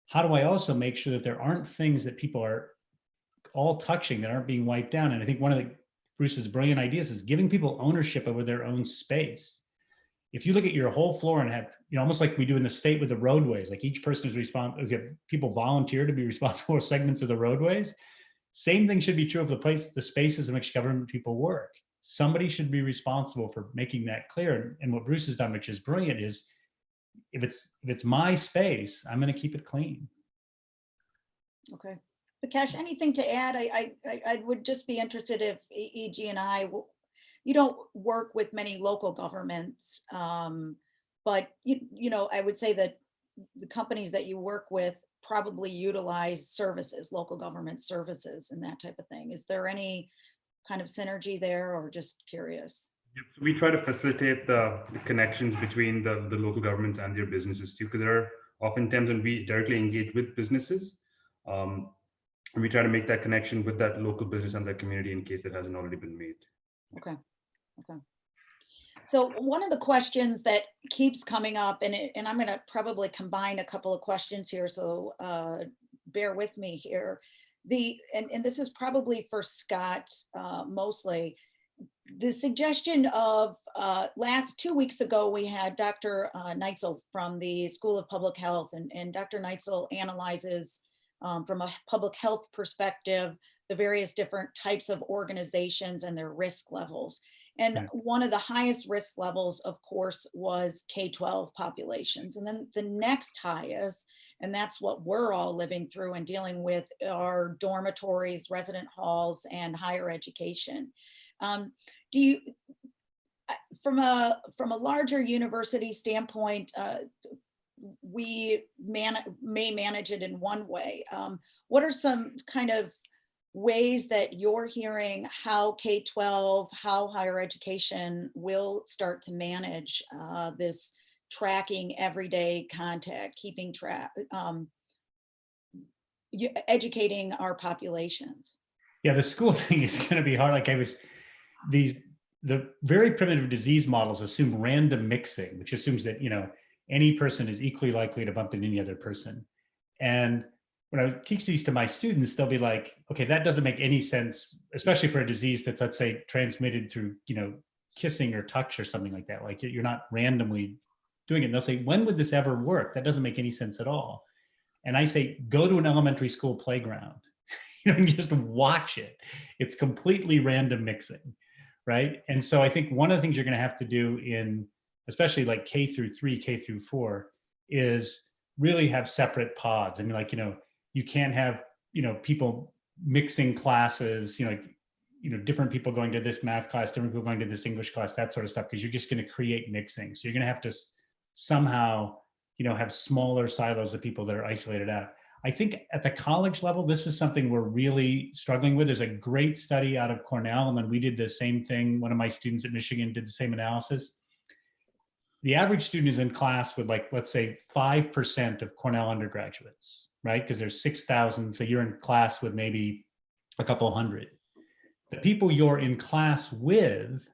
How do I also make sure that there aren't things that people are all touching that aren't being wiped down? And I think one of Bruce's brilliant ideas is giving people ownership over their own space. If you look at your whole floor and have, you know, almost like we do in the state with the roadways, like each person is responsible, people volunteer to be responsible for segments of the roadways. Same thing should be true of the spaces in which government people work. Somebody should be responsible for making that clear. And what Bruce has done, which is brilliant, is if it's my space, I'm going to keep it clean. Okay. Vikesh, anything to add? I would just be interested if EG and you don't work with many local governments, but you know, I would say that the companies that you work with probably utilize services, local government services and that type of thing. Is there any kind of synergy there, or just curious? Yep. So we try to facilitate the connections between the local governments and their businesses too, because there are often times when we directly engage with businesses. And we try to make that connection with that local business and that community in case it hasn't already been made. Okay. Okay. So one of the questions that keeps coming up, and I'm going to probably combine a couple of questions here, so bear with me here. And this is probably for Scott mostly. The suggestion of 2 weeks ago, we had Dr. Neitzel from the School of Public Health, and Dr. Neitzel analyzes from a public health perspective the various different types of organizations and their risk levels. And one of the highest risk levels, of course, was K-12 populations. And then the next highest, and that's what we're all living through and dealing with, are dormitories, resident halls, and higher education. Do you, from a larger university standpoint, we may manage it in one way. What are some kind of ways that you're hearing how K-12, how higher education will start to manage this tracking everyday contact, keeping track, educating our populations? Yeah, the school thing is going to be hard. Like the very primitive disease models assume random mixing, which assumes that, you know, any person is equally likely to bump into any other person. And when I teach these to my students, they'll be like, okay, that doesn't make any sense, especially for a disease that's, let's say, transmitted through, you know, kissing or touch or something like that. Like you're not randomly doing it. And they'll say, when would this ever work? That doesn't make any sense at all. And I say, go to an elementary school playground, you know, and just watch it. It's completely random mixing, right? And so I think one of the things you're going to have to do in, especially like K-3, K-4, is really have separate pods. I mean, like, you know, you can't have, you know, people mixing classes, you know, different people going to this math class, different people going to this English class, that sort of stuff, because you're just going to create mixing. So you're going to have to somehow, you know, have smaller silos of people that are isolated out. I think at the college level, this is something we're really struggling with. There's a great study out of Cornell, and when we did the same thing, one of my students at Michigan did the same analysis. The average student is in class with, like, let's say 5% of Cornell undergraduates, right? Because there's 6,000, so you're in class with maybe a couple hundred. The people you're in class with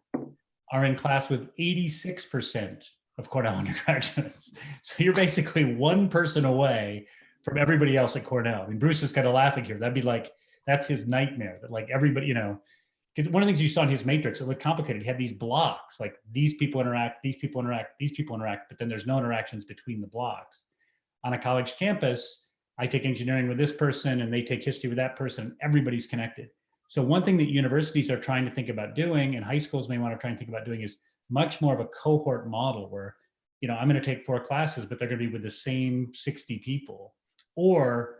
are in class with 86% of Cornell undergraduates. So you're basically one person away from everybody else at Cornell. I mean, Bruce is kind of laughing here. That'd be like, that's his nightmare, that like everybody, you know, because one of the things you saw in his matrix, it looked complicated. He had these blocks, like these people interact, these people interact, these people interact, but then there's no interactions between the blocks. On a college campus, I take engineering with this person and they take history with that person. Everybody's connected. So one thing that universities are trying to think about doing, and high schools may want to try and think about doing, is much more of a cohort model where, you know, I'm going to take 4 classes, but they're going to be with the same 60 people, or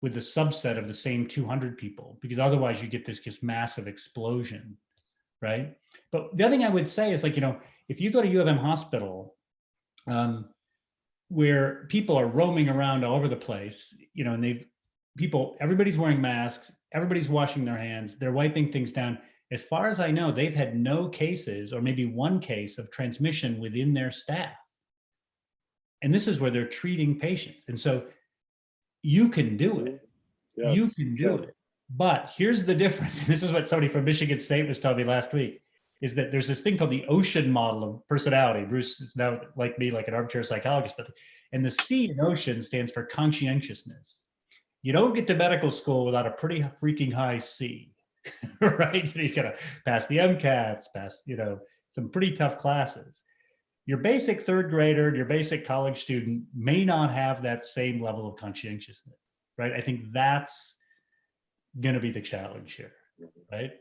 with the subset of the same 200 people, because otherwise you get this just massive explosion, right? But the other thing I would say is, like, you know, if you go to U of M hospital, where people are roaming around all over the place, you know, and everybody's wearing masks, everybody's washing their hands, they're wiping things down. As far as I know, they've had no cases, or maybe one case of transmission within their staff. And this is where they're treating patients. And so you can do it. Yes. You can do it. But here's the difference. And this is what somebody from Michigan State was telling me last week, is that there's this thing called the ocean model of personality. Bruce is now, like me, like an armchair psychologist, and the C in ocean stands for conscientiousness. You don't get to medical school without a pretty freaking high C, right? You gotta pass the MCATs, pass, you know, some pretty tough classes. Your basic third grader, your basic college student may not have that same level of conscientiousness, right? I think that's going to be the challenge here, right?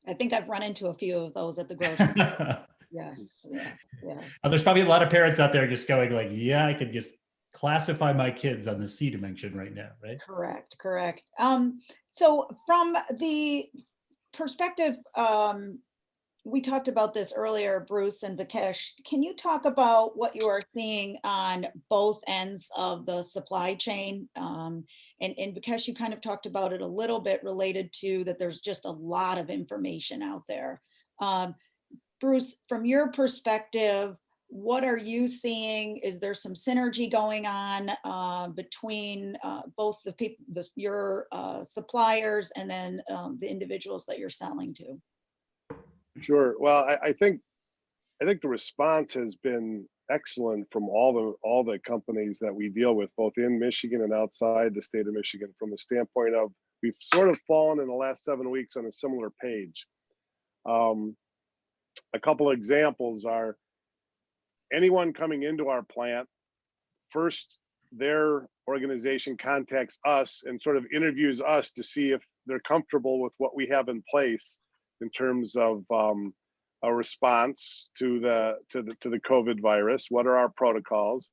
I think I've run into a few of those at the grocery store. Yes, yes, yeah. There's probably a lot of parents out there just going like, yeah, I could just classify my kids on the C dimension right now, right? Correct, correct. So from the perspective, we talked about this earlier, Bruce and Vikesh. Can you talk about what you are seeing on both ends of the supply chain? And Vikesh, you kind of talked about it a little bit related to that there's just a lot of information out there. Bruce, from your perspective, what are you seeing? Is there some synergy going on between both the people, your suppliers, and then the individuals that you're selling to? Sure. Well, I think the response has been excellent from all the companies that we deal with, both in Michigan and outside the state of Michigan, from the standpoint of we've sort of fallen in the last 7 weeks on a similar page. A couple of examples are anyone coming into our plant, first their organization contacts us and sort of interviews us to see if they're comfortable with what we have in place in terms of a response to the COVID virus. What are our protocols?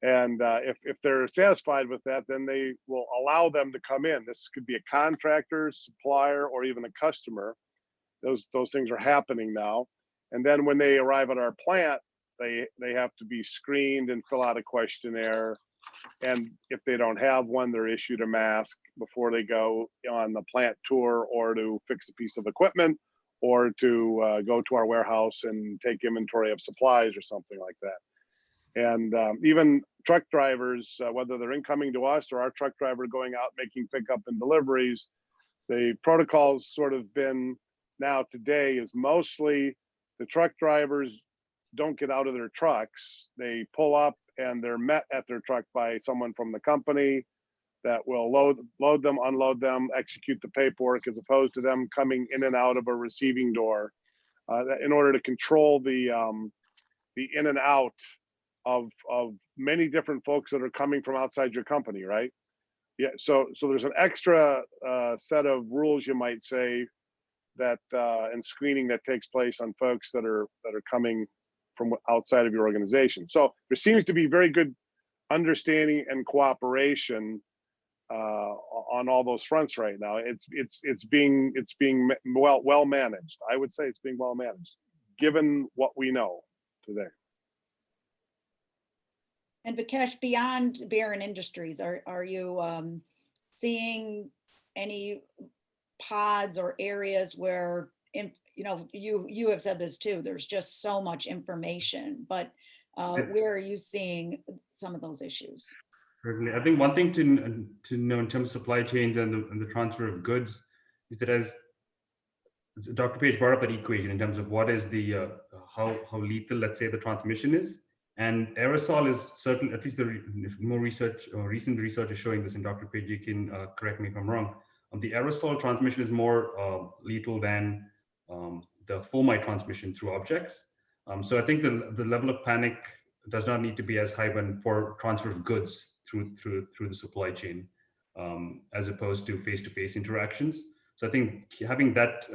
And if they're satisfied with that, then they will allow them to come in. This could be a contractor, supplier, or even a customer. Those things are happening now. And then when they arrive at our plant, they have to be screened and fill out a questionnaire. And if they don't have one, they're issued a mask before they go on the plant tour or to fix a piece of equipment or to go to our warehouse and take inventory of supplies or something like that. And even truck drivers, whether they're incoming to us or our truck driver going out making pickup and deliveries, the protocol's sort of been now today is mostly the truck drivers don't get out of their trucks. They pull up and they're met at their truck by someone from the company that will load them, unload them, execute the paperwork, as opposed to them coming in and out of a receiving door in order to control the in and out of many different folks that are coming from outside your company, right? Yeah, so there's an extra set of rules, you might say, that and screening that takes place on folks that are coming from outside of your organization. So there seems to be very good understanding and cooperation on all those fronts right now. It's being well managed. I would say it's being well managed, given what we know today. And Vikesh, beyond Barron Industries, are you seeing any pods or areas where, you have said this too, there's just so much information, but where are you seeing some of those issues? Certainly. I think one thing to know in terms of supply chains and the transfer of goods is that, as Dr. Page brought up that equation in terms of what is the how lethal, let's say, the transmission is. And aerosol is certain, at least the more research or recent research is showing this, and Dr. Page, you can correct me if I'm wrong. The aerosol transmission is more lethal than the fomite transmission through objects. So I think the level of panic does not need to be as high for transfer of goods through the supply chain, as opposed to face-to-face interactions. So I think having that,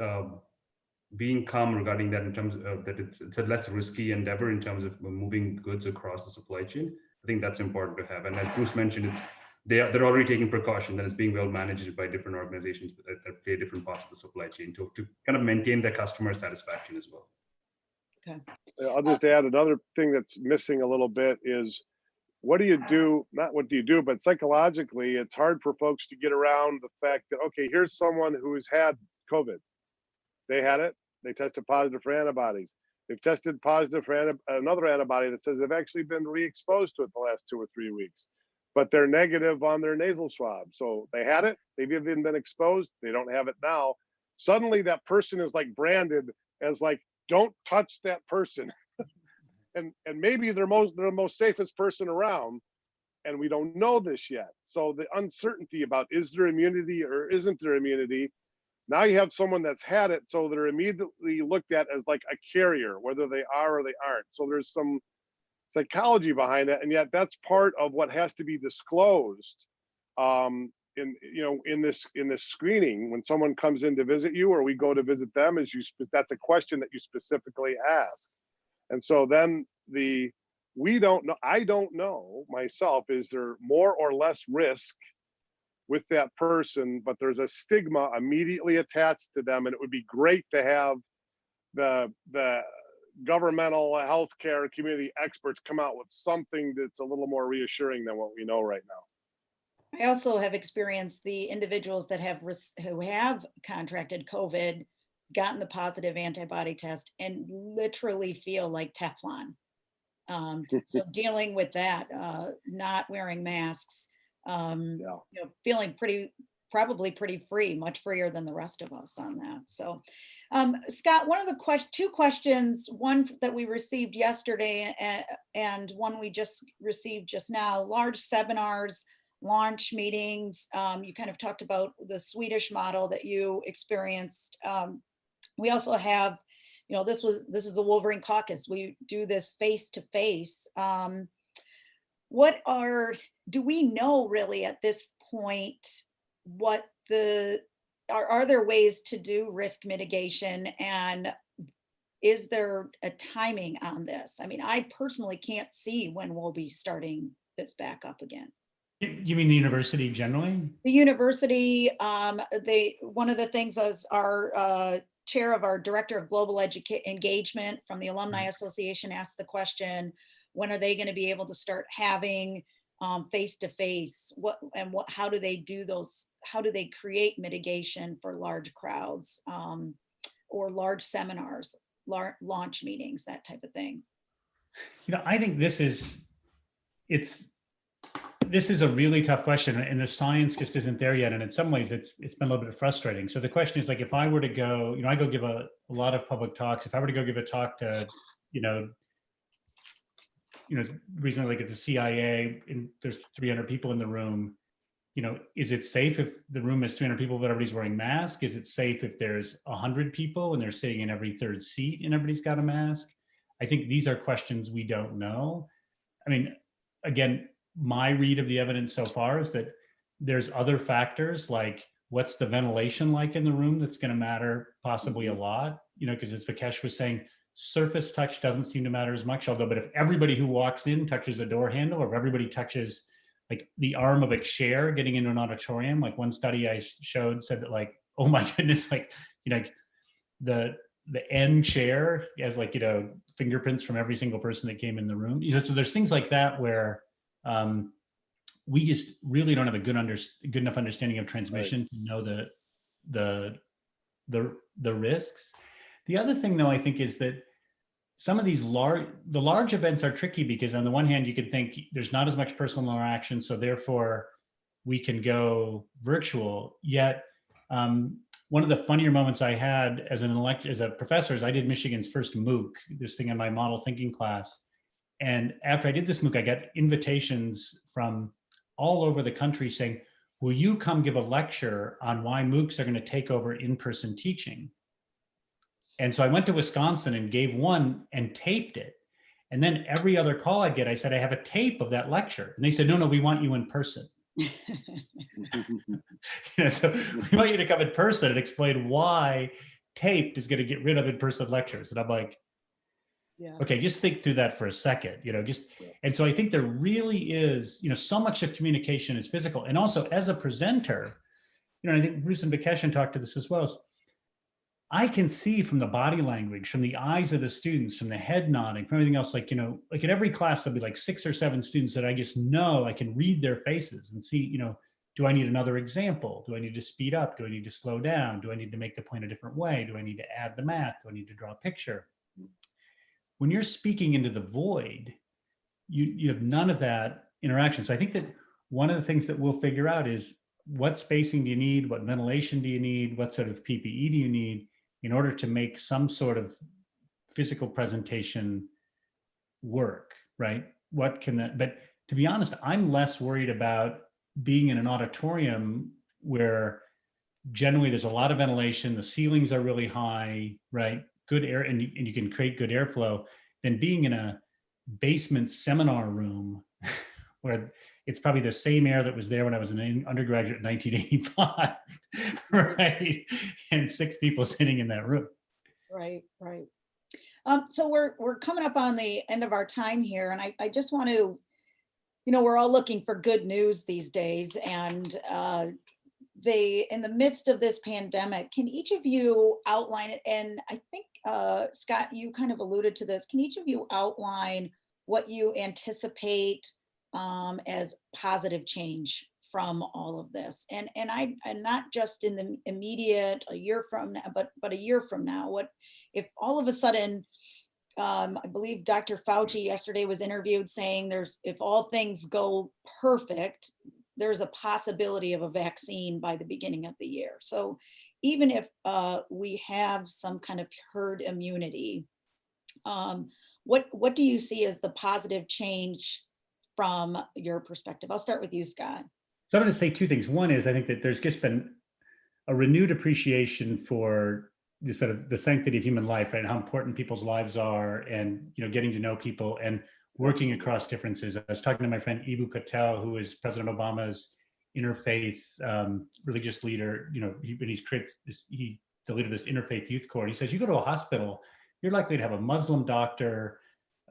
being calm regarding that in terms of that it's a less risky endeavor in terms of moving goods across the supply chain. I think that's important to have. And as Bruce mentioned, they're already taking precaution that is being well managed by different organizations that play different parts of the supply chain to kind of maintain their customer satisfaction as well. Okay. I'll just add another thing that's missing a little bit is what do you do? Not what do you do, but psychologically, it's hard for folks to get around the fact that, okay, here's someone who's had COVID. They had it. They tested positive for antibodies. They've tested positive for another antibody that says they've actually been re-exposed to it the last 2 or 3 weeks, but they're negative on their nasal swab. So they had it. They've even been exposed. They don't have it now. Suddenly that person is like branded as like, don't touch that person. and maybe they're the most safest person around. And we don't know this yet. So the uncertainty about is there immunity or isn't there immunity? Now you have someone that's had it, so they're immediately looked at as like a carrier, whether they are or they aren't. So there's some psychology behind it, and yet that's part of what has to be disclosed in this screening, when someone comes in to visit you, or we go to visit them, that's a question that you specifically ask. And so then we don't know, I don't know myself, is there more or less risk with that person, but there's a stigma immediately attached to them. And it would be great to have the governmental healthcare community experts come out with something that's a little more reassuring than what we know right now. I also have experienced the individuals that who have contracted COVID, gotten the positive antibody test, and literally feel like Teflon. So dealing with that, not wearing masks, feeling probably pretty free, much freer than the rest of us on that. So, Scott, one of the two questions, one that we received yesterday and one we just received just now, large seminars, launch meetings. You kind of talked about the Swedish model that you experienced. We also have, this is the Wolverine Caucus. We do this face to face. Do we know really at this point what are there ways to do risk mitigation, and is there a timing on this? I mean, I personally can't see when we'll be starting this back up again. You mean the university generally? The university, one of the things as our chair of our director of global engagement from the Alumni Association asked the question, when are they going to be able to start having face-to-face? How do they do those? How do they create mitigation for large crowds or large seminars, launch meetings, that type of thing? I think this is a really tough question, and the science just isn't there yet. And in some ways, it's been a little bit frustrating. So the question is, like, if I were to go, I go give a lot of public talks. If I were to go give a talk to, recently, like at the CIA, and there's 300 people in the room, is it safe if the room has 300 people but everybody's wearing masks? Is it safe if there's 100 people and they're sitting in every third seat and everybody's got a mask? I think these are questions we don't know. I mean, again, my read of the evidence so far is that there's other factors, like what's the ventilation like in the room, that's going to matter possibly a lot, because as Vikesh was saying, surface touch doesn't seem to matter as much, but if everybody who walks in touches a door handle, or if everybody touches like the arm of a chair getting into an auditorium, like one study I showed said that, like, oh my goodness, like, the end chair has, like, fingerprints from every single person that came in the room. So there's things like that where we just really don't have a good enough understanding of transmission to know the risks. The other thing, though, I think, is that some of these large events are tricky, because on the one hand, you could think there's not as much personal interaction, so therefore we can go virtual. Yet one of the funnier moments I had as a professor is I did Michigan's first MOOC, this thing in my model thinking class. And after I did this MOOC, I got invitations from all over the country saying, will you come give a lecture on why MOOCs are going to take over in-person teaching? And so I went to Wisconsin and gave one and taped it. And then every other call I get, I said, I have a tape of that lecture. And they said, no, we want you in person. So we want you to come in person and explain why taped is going to get rid of in-person lectures. And I'm like, okay, just think through that for a second, and so I think there really is, so much of communication is physical. And also as a presenter, I think Bruce and Vikesh talked to this as well, I can see from the body language, from the eyes of the students, from the head nodding, from everything else, like in every class, there'll be like 6 or 7 students that I just know, I can read their faces and see, do I need another example? Do I need to speed up? Do I need to slow down? Do I need to make the point a different way? Do I need to add the math? Do I need to draw a picture? When you're speaking into the void, you have none of that interaction. So I think that one of the things that we'll figure out is, what spacing do you need? What ventilation do you need? What sort of PPE do you need in order to make some sort of physical presentation work, right? But to be honest, I'm less worried about being in an auditorium where generally there's a lot of ventilation, the ceilings are really high, right? Good air, and you can create good airflow, than being in a basement seminar room where it's probably the same air that was there when I was an undergraduate in 1985, right? And 6 people sitting in that room. Right, right. So we're coming up on the end of our time here, and I just want to, we're all looking for good news these days, and in the midst of this pandemic, can each of you outline it? And I think, Scott, you kind of alluded to this. Can each of you outline what you anticipate as positive change from all of this? And not just in the immediate, a year from now, but a year from now. What if all of a sudden, I believe Dr. Fauci yesterday was interviewed saying if all things go perfect, there's a possibility of a vaccine by the beginning of the year. So even if we have some kind of herd immunity, what do you see as the positive change from your perspective? I'll start with you, Scott. So I'm going to say 2 things. One is I think that there's just been a renewed appreciation for the sort of the sanctity of human life, right? And how important people's lives are, and getting to know people and working across differences. I was talking to my friend Ibu Patel, who is President Obama's interfaith religious leader. He deleted this interfaith youth corps. He says, you go to a hospital, you're likely to have a Muslim doctor,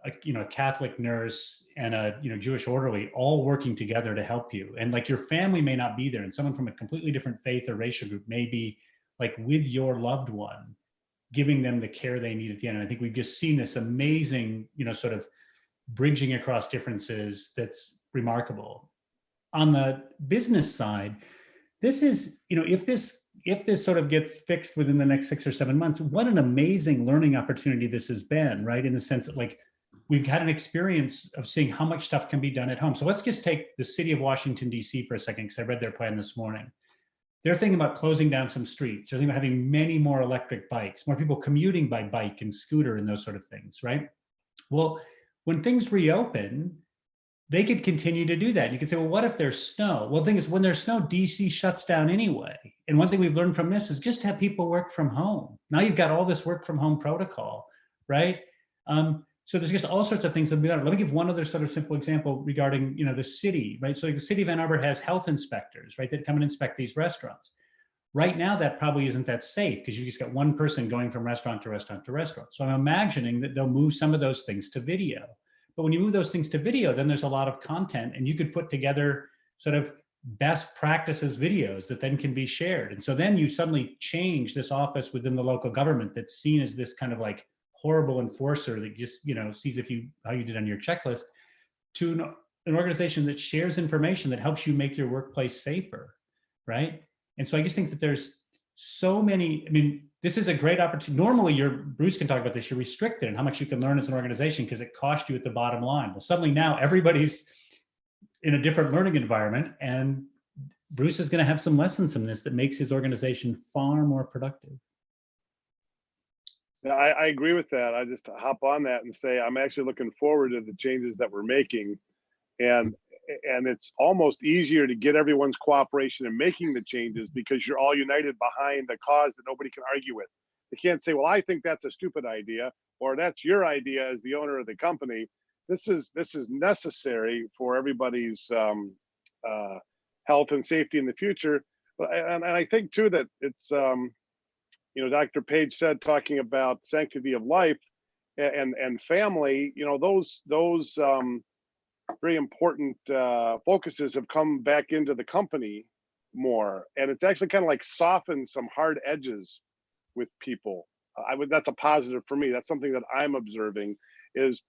a Catholic nurse, and a Jewish orderly all working together to help you. And like your family may not be there, and someone from a completely different faith or racial group may be like with your loved one, giving them the care they need at the end. And I think we've just seen this amazing, sort of bridging across differences that's remarkable. On the business side, this is, if this sort of gets fixed within the next 6 or 7 months, what an amazing learning opportunity this has been, right? In the sense that like we've had an experience of seeing how much stuff can be done at home. So let's just take the city of Washington, D.C. for a second, because I read their plan this morning. They're thinking about closing down some streets. They're thinking about having many more electric bikes, more people commuting by bike and scooter and those sort of things, right? Well, when things reopen, they could continue to do that. You could say, well, what if there's snow? Well, the thing is, when there's snow, DC shuts down anyway. And one thing we've learned from this is just have people work from home. Now you've got all this work from home protocol, right? So there's just all sorts of things that we got. Let me give one other sort of simple example regarding, the city, right? So the city of Ann Arbor has health inspectors, right, that come and inspect these restaurants. Right now, that probably isn't that safe because you just got one person going from restaurant to restaurant to restaurant. So I'm imagining that they'll move some of those things to video. But when you move those things to video, then there's a lot of content, and you could put together sort of best practices videos that then can be shared. And so then you suddenly change this office within the local government that's seen as this kind of like horrible enforcer that just, sees how you did on your checklist, to an organization that shares information that helps you make your workplace safer, right? And so I just think that there's so many, this is a great opportunity. Normally Bruce can talk about this, you're restricted in how much you can learn as an organization because it costs you at the bottom line. Well, suddenly now everybody's in a different learning environment, and Bruce is going to have some lessons from this that makes his organization far more productive. Yeah, I agree with that. I just hop on that and say, I'm actually looking forward to the changes that we're making. And it's almost easier to get everyone's cooperation in making the changes because you're all united behind a cause that nobody can argue with. They can't say, well, I think that's a stupid idea, or that's your idea as the owner of the company. This is necessary for everybody's health and safety in the future. And I think too that it's, Dr. Page said, talking about sanctity of life and family, those very important focuses have come back into the company more, and it's actually kind of like softened some hard edges with people. That's a positive for me. That's something that I'm observing is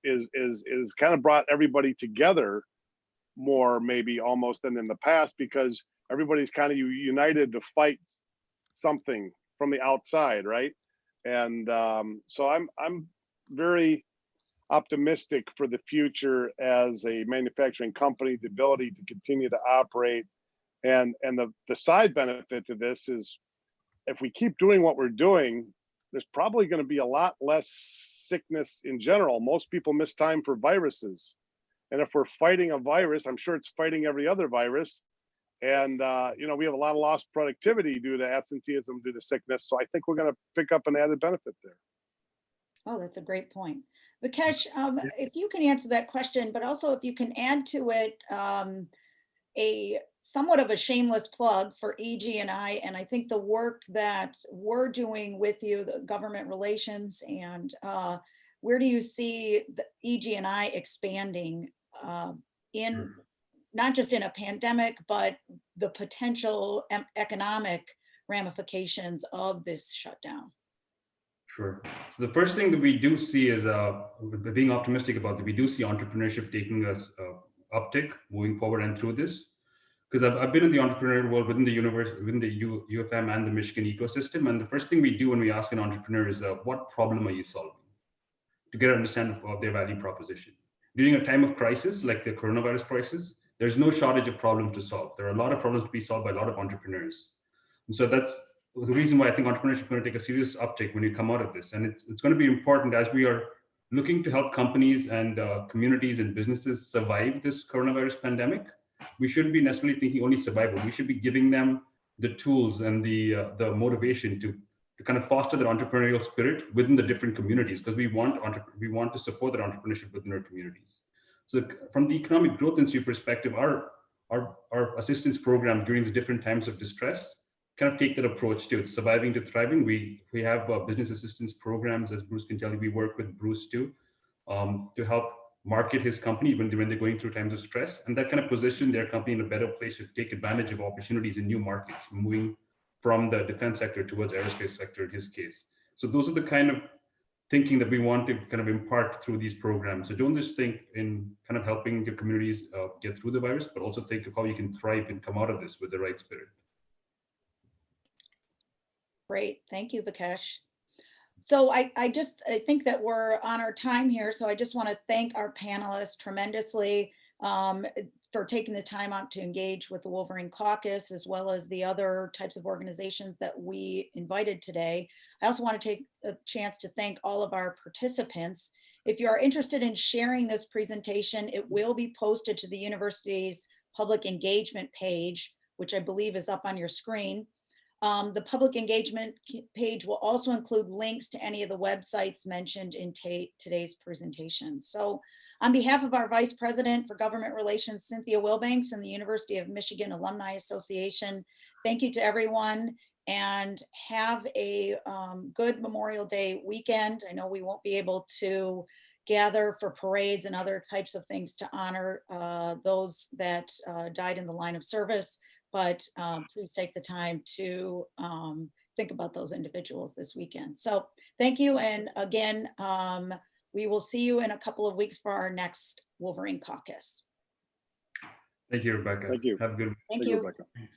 kind of brought everybody together more, maybe almost than in the past, because everybody's kind of united to fight something from the outside, right? And so I'm very optimistic for the future as a manufacturing company, the ability to continue to operate. And the side benefit to this is if we keep doing what we're doing, there's probably going to be a lot less sickness in general. Most people miss time for viruses. And if we're fighting a virus, I'm sure it's fighting every other virus. And, we have a lot of lost productivity due to absenteeism, due to sickness. So I think we're going to pick up an added benefit there. Oh, that's a great point. Vikesh, if you can answer that question, but also if you can add to it, a somewhat of a shameless plug for EG&I, and I think the work that we're doing with you, the government relations, and where do you see the EG&I expanding in not just in a pandemic, but the potential economic ramifications of this shutdown? Sure. So the first thing that we do see is, being optimistic about that, we do see entrepreneurship taking us uptick moving forward and through this. Because I've been in the entrepreneurial world within the university, within the UFM and the Michigan ecosystem. And the first thing we do when we ask an entrepreneur is, what problem are you solving? To get an understanding of their value proposition. During a time of crisis, like the coronavirus crisis, there's no shortage of problems to solve. There are a lot of problems to be solved by a lot of entrepreneurs. And so that's the reason why I think entrepreneurship is going to take a serious uptick when you come out of this. And it's going to be important as we are looking to help companies and communities and businesses survive this coronavirus pandemic. We shouldn't be necessarily thinking only survival. We should be giving them the tools and the motivation to kind of foster that entrepreneurial spirit within the different communities, because we want to support that entrepreneurship within our communities. So from the Economic Growth Institute perspective, our assistance programs during the different times of distress kind of take that approach to it, surviving to thriving. We have business assistance programs, as Bruce can tell you. We work with Bruce too, to help market his company when they're going through times of stress, and that kind of position their company in a better place to take advantage of opportunities in new markets, moving from the defense sector towards aerospace sector in his case. So those are the kind of thinking that we want to kind of impart through these programs. So don't just think in kind of helping your communities get through the virus, but also think of how you can thrive and come out of this with the right spirit. Great, thank you, Vikesh. So I think that we're on our time here. So I just want to thank our panelists tremendously for taking the time out to engage with the Wolverine Caucus, as well as the other types of organizations that we invited today. I also want to take a chance to thank all of our participants. If you are interested in sharing this presentation, it will be posted to the university's public engagement page, which I believe is up on your screen. The public engagement page will also include links to any of the websites mentioned in today's presentation. So on behalf of our Vice President for Government Relations, Cynthia Wilbanks, and the University of Michigan Alumni Association, thank you to everyone, and have a good Memorial Day weekend. I know we won't be able to gather for parades and other types of things to honor those that died in the line of service, but please take the time to think about those individuals this weekend. So thank you. And again, we will see you in a couple of weeks for our next Wolverine Caucus. Thank you, Rebecca. Thank you. Have a good one. Thank you. Rebecca. Thanks.